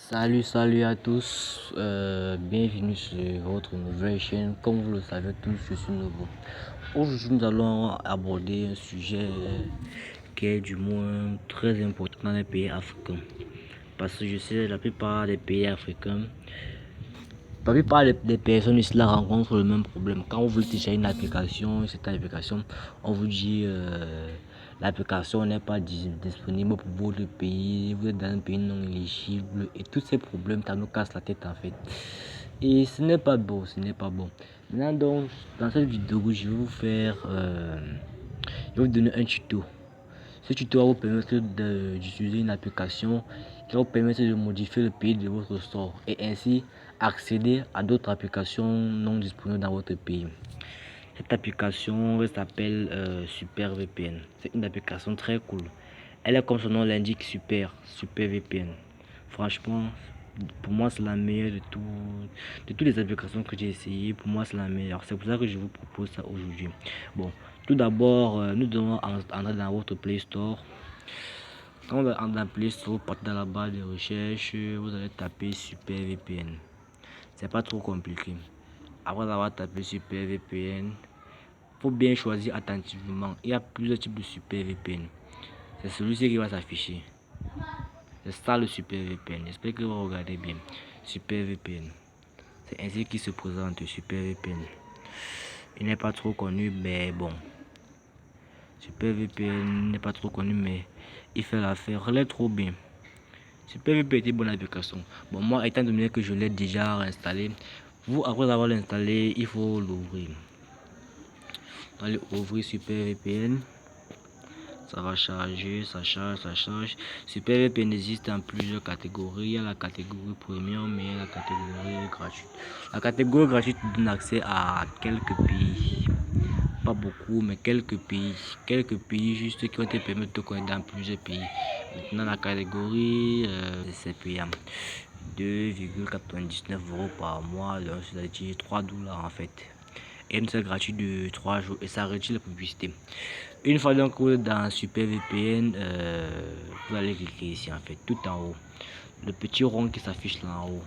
Salut à tous, bienvenue sur votre nouvelle chaîne. Comme vous le savez tous, je suis nouveau. Aujourd'hui, nous allons aborder un sujet qui est du moins très important dans les pays africains. Parce que je sais la plupart des pays africains, la plupart des personnes ici là rencontrent le même problème. Quand vous voulez télécharger une application, cette application, on vous dit l'application n'est pas disponible pour votre pays, vous êtes dans un pays non éligible et tous ces problèmes, ça nous casse la tête en fait. Et ce n'est pas bon, ce n'est pas bon. Maintenant donc, dans cette vidéo, je vais vous faire, je vais vous donner un tuto. Ce tuto va vous permettre d'utiliser une application qui va vous permettre de modifier le pays de votre store et ainsi accéder à d'autres applications non disponibles dans votre pays. Cette application s'appelle SuperVPN. C'est une application très cool. Elle est comme son nom l'indique SuperVPN. Franchement, pour moi c'est la meilleure de toutes les applications que j'ai essayé. Pour moi c'est la meilleure. C'est pour ça que je vous propose ça aujourd'hui. Bon, tout d'abord, nous devons entrer dans votre Play Store. Quand vous entrez dans Play Store, vous partez dans la barre de recherche, vous allez taper SuperVPN. C'est pas trop compliqué. Après avoir tapé SuperVPN, faut bien choisir attentivement. Il y a plusieurs types de SuperVPN. C'est celui-ci qui va s'afficher. C'est ça le SuperVPN. J'espère que vous regardez bien. SuperVPN. C'est ainsi qu'il se présente, SuperVPN. Il n'est pas trop connu, mais bon. SuperVPN n'est pas trop connu, mais il fait l'affaire. Il est trop bien. SuperVPN est une bonne application. Bon, moi, étant donné que je l'ai déjà installé, vous, après avoir l'installé, il faut l'ouvrir. Allez ouvrir SuperVPN. Ça va charger, ça charge. SuperVPN existe en plusieurs catégories. Il y a la catégorie premium et la catégorie gratuite. La catégorie gratuite donne accès à quelques pays. Pas beaucoup, mais quelques pays. Quelques pays juste qui vont te permettre de connaître dans plusieurs pays. Maintenant, la catégorie, c'est payant. 2,99 € par mois, donc c'est-à-dire 3 $ en fait. Et une seule gratuit de 3 jours et ça réduit la publicité. Une fois donc vous êtes dans SuperVPN, vous allez cliquer ici en fait, tout en haut. Le petit rond qui s'affiche là en haut.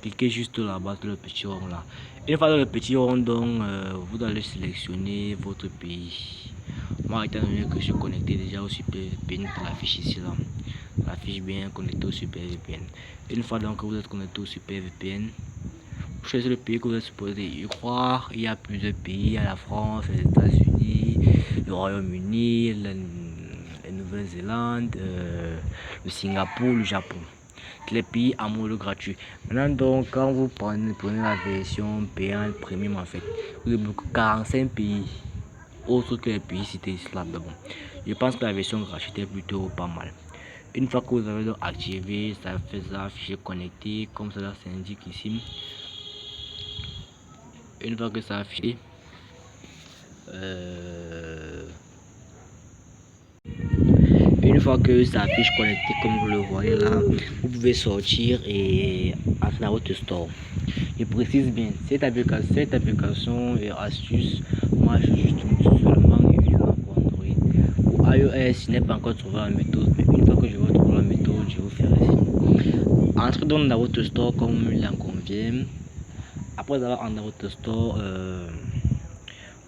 Cliquez juste là-bas sur le petit rond là. Une fois dans le petit rond, donc vous allez sélectionner votre pays. Moi, étant donné que je suis connecté déjà au SuperVPN, qui l'affiche ici là. L'affiche bien connecté au SuperVPN. Une fois donc que vous êtes connecté au SuperVPN, vous choisissez le pays que vous êtes supposé y croire. Il y a plusieurs pays, il y a la France, les États-Unis, le Royaume-Uni, la Nouvelle-Zélande, le Singapour, le Japon. Les pays à mode gratuit. Maintenant donc quand vous prenez la version payante premium en fait, vous avez 45 pays autres que les pays cités ici là. Bon, je pense que la version gratuite est plutôt pas mal. Une fois que vous avez donc activé, ça fait ça afficher connecté comme cela s'indique ici. Une fois que ça a affiché, une fois que ça affiche connecté comme vous le voyez là, vous pouvez sortir et entrer dans votre store. Je précise bien, cette application et astuce marche juste seulement uniquement pour Android. Pour iOS, je n'ai pas encore trouvé la méthode, mais une fois que je vais trouver la méthode, je vous ferai signe. Entrez donc dans votre store comme il en convient. Après avoir entré dans votre store,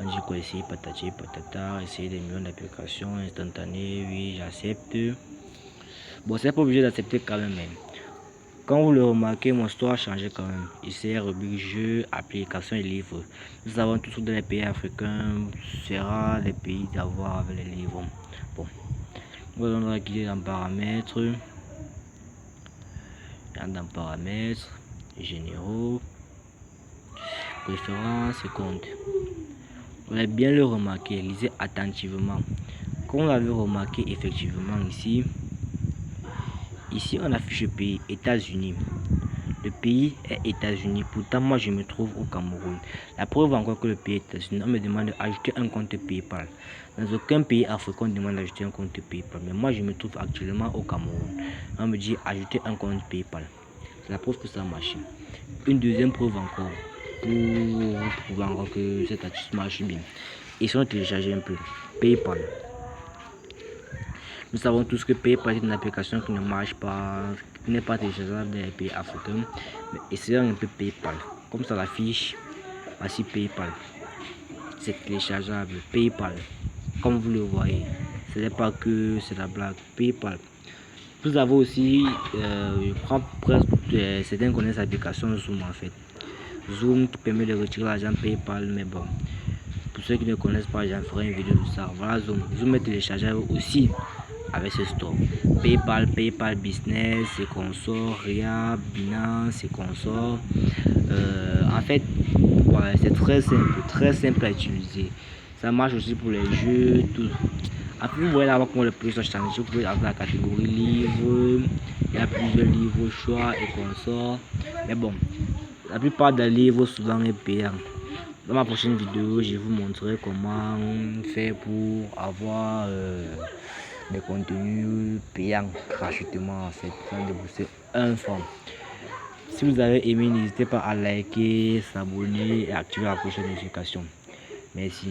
on dit quoi ici, patati patata, essayer des millions d'applications instantanées, oui j'accepte. Bon, c'est pas obligé d'accepter quand même, mais quand vous le remarquez, mon store a changé quand même. Ici, rubrique jeux, applications et livres. Nous avons tous dans les pays africains, sera les pays d'avoir avec les livres. Bon, nous allons cliquer dans paramètres, généraux, préférences et comptes. Vous allez bien le remarquer, lisez attentivement. Comme vous l'avez remarqué effectivement ici on affiche le pays États-Unis. Le pays est États-Unis, pourtant moi je me trouve au Cameroun. La preuve encore que le pays est États-Unis, on me demande d'ajouter un compte PayPal. Dans aucun pays africain on demande d'ajouter un compte PayPal, mais moi je me trouve actuellement au Cameroun. On me dit ajouter un compte PayPal. C'est la preuve que ça marche. Une deuxième preuve encore, pour prouver encore que cette astuce marche bien. Ils sont téléchargés un peu. PayPal. Nous savons tous que PayPal est une application qui ne marche pas, qui n'est pas téléchargeable dans les pays africains, mais essayons un peu PayPal. Comme ça l'affiche, voici PayPal. C'est téléchargeable, PayPal. Comme vous le voyez, ce n'est pas que c'est la blague, PayPal. Vous avez aussi, je crois presque certains connaissent l'application Zoom en fait. Zoom qui permet de retirer l'argent PayPal, mais bon, pour ceux qui ne connaissent pas, j'en ferai une vidéo de ça. Voilà Zoom. Zoom est téléchargeable aussi avec ce store. PayPal, PayPal Business et consorts, Ria, Binance et consorts. En fait, voilà, c'est très simple à utiliser. Ça marche aussi pour les jeux, tout. Après, vous voyez là-bas comment le prix sont changés. Vous pouvez avoir la catégorie livres. Il y a plusieurs livres, choix et consorts. Mais bon, la plupart des livres souvent est payant. Dans ma prochaine vidéo, je vais vous montrer comment faire pour avoir des contenus payants gratuitement en fait, sans débourser un franc. Si vous avez aimé, n'hésitez pas à liker, s'abonner et activer la cloche de notification. Merci.